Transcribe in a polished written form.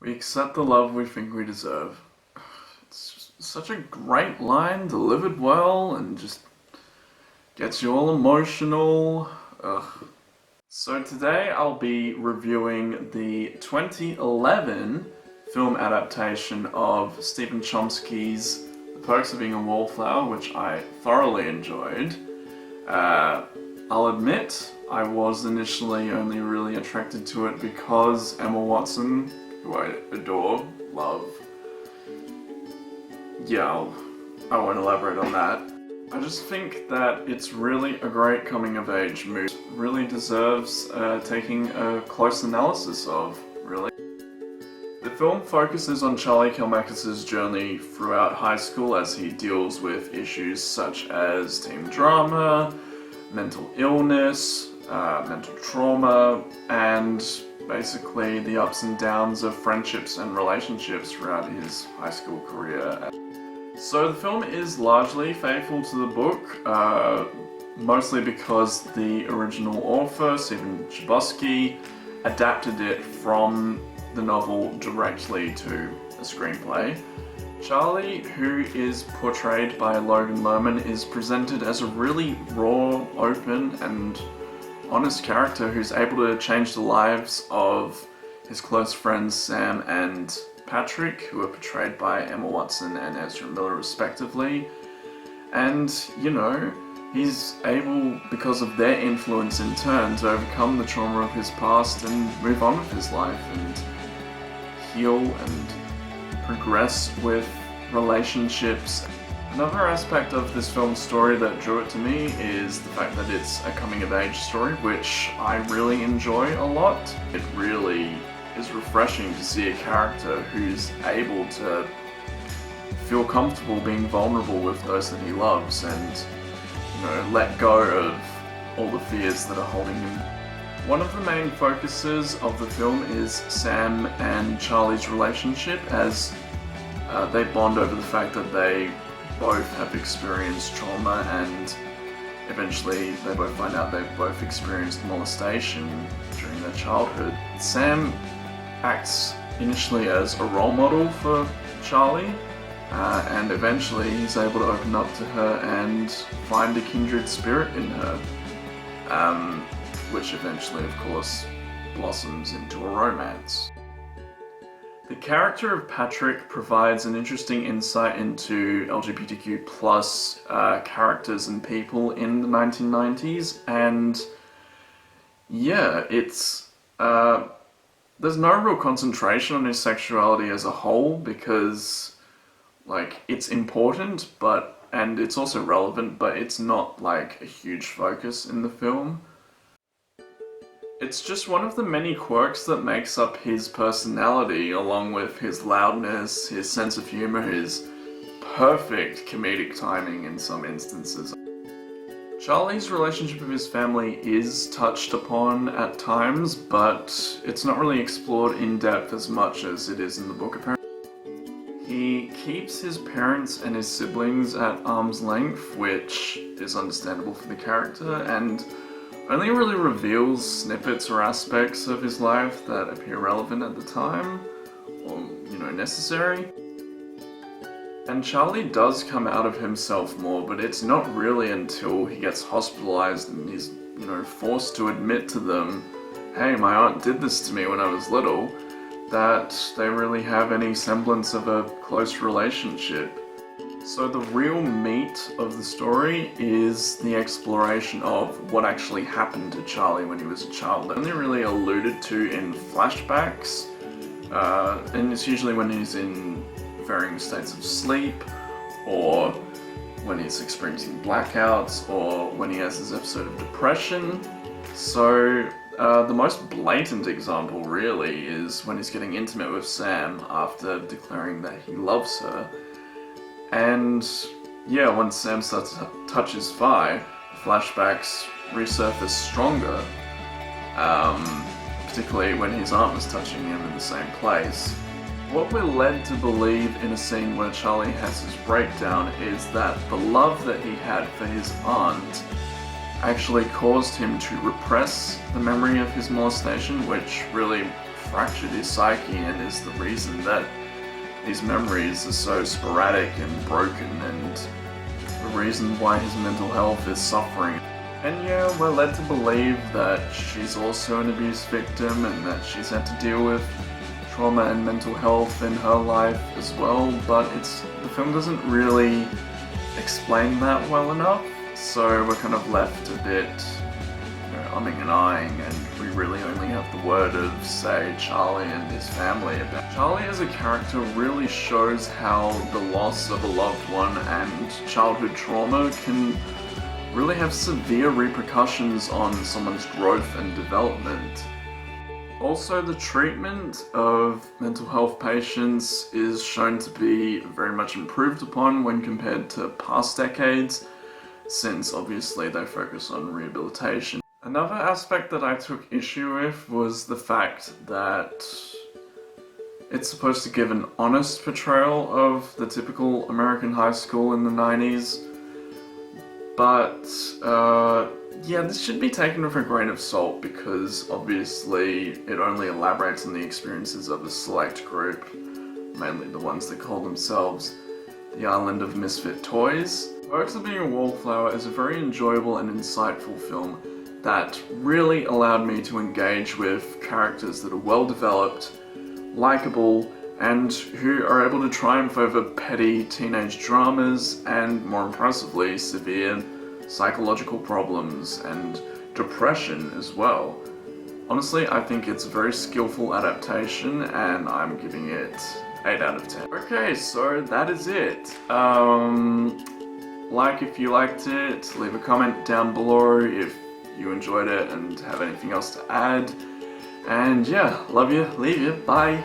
We accept the love we think we deserve. It's just such a great line, delivered well, and just gets you all emotional. Ugh. So today I'll be reviewing the 2011 film adaptation of Stephen Chomsky's The Perks of Being a Wallflower, which I thoroughly enjoyed. I'll admit, I was initially only really attracted to it because Emma Watson, who I adore, love. Yeah, I won't elaborate on that. I just think that it's really a great coming-of-age movie. Really deserves taking a close analysis of, really. The film focuses on Charlie Kalmakis' journey throughout high school as he deals with issues such as teen drama, mental illness, mental trauma, and basically the ups and downs of friendships and relationships throughout his high school career. So the film is largely faithful to the book, mostly because the original author, Stephen Chbosky, adapted it from the novel directly to a screenplay. Charlie, who is portrayed by Logan Lerman, is presented as a really raw, open, and honest character who's able to change the lives of his close friends Sam and Patrick, who are portrayed by Emma Watson and Ezra Miller respectively. And, you know, he's able, because of their influence in turn, to overcome the trauma of his past and move on with his life and heal and progress with relationships. Another aspect of this film's story that drew it to me is the fact that it's a coming-of-age story, which I really enjoy a lot. It really is refreshing to see a character who's able to feel comfortable being vulnerable with those that he loves and, you know, let go of all the fears that are holding him. One of the main focuses of the film is Sam and Charlie's relationship as they bond over the fact that they both have experienced trauma and eventually they both find out they've both experienced molestation during their childhood. Sam acts initially as a role model for Charlie, and eventually he's able to open up to her and find a kindred spirit in her, which eventually, of course, blossoms into a romance. The character of Patrick provides an interesting insight into LGBTQ plus characters and people in the 1990s, and yeah, it's there's no real concentration on his sexuality as a whole because, like, it's important, and it's also relevant, but it's not like a huge focus in the film. It's just one of the many quirks that makes up his personality, along with his loudness, his sense of humor, his perfect comedic timing in some instances. Charlie's relationship with his family is touched upon at times, but it's not really explored in depth as much as it is in the book, apparently. He keeps his parents and his siblings at arm's length, which is understandable for the character, and only really reveals snippets or aspects of his life that appear relevant at the time, or, you know, necessary. And Charlie does come out of himself more, but it's not really until he gets hospitalized and he's, you know, forced to admit to them, hey, my aunt did this to me when I was little, that they really have any semblance of a close relationship. So the real meat of the story is the exploration of what actually happened to Charlie when he was a child. Only really alluded to in flashbacks, and it's usually when he's in varying states of sleep, or when he's experiencing blackouts, or when he has his episode of depression. So the most blatant example really is when he's getting intimate with Sam after declaring that he loves her. And yeah, once Sam starts to touch his thigh, flashbacks resurface stronger, particularly when his aunt was touching him in the same place. What we're led to believe in a scene where Charlie has his breakdown is that the love that he had for his aunt actually caused him to repress the memory of his molestation, which really fractured his psyche and is the reason that his memories are so sporadic and broken, and the reason why his mental health is suffering. And yeah, we're led to believe that she's also an abuse victim and that she's had to deal with trauma and mental health in her life as well, but the film doesn't really explain that well enough, so we're kind of left a bit, umming and ahhing, and we really only have the word of, say, Charlie and his family. Charlie as a character really shows how the loss of a loved one and childhood trauma can really have severe repercussions on someone's growth and development. Also, the treatment of mental health patients is shown to be very much improved upon when compared to past decades, since obviously they focus on rehabilitation. Another aspect that I took issue with was the fact that it's supposed to give an honest portrayal of the typical American high school in the 90s, but yeah, this should be taken with a grain of salt because obviously it only elaborates on the experiences of a select group, mainly the ones that call themselves the Island of Misfit Toys. Perks of Being a Wallflower is a very enjoyable and insightful film that really allowed me to engage with characters that are well developed, likable, and who are able to triumph over petty teenage dramas and, more impressively, severe psychological problems and depression as well. Honestly, I think it's a very skillful adaptation and I'm giving it 8 out of 10. Okay, so that is it. Like if you liked it, leave a comment down below if you enjoyed it and have anything else to add. And yeah, love you, leave you, bye.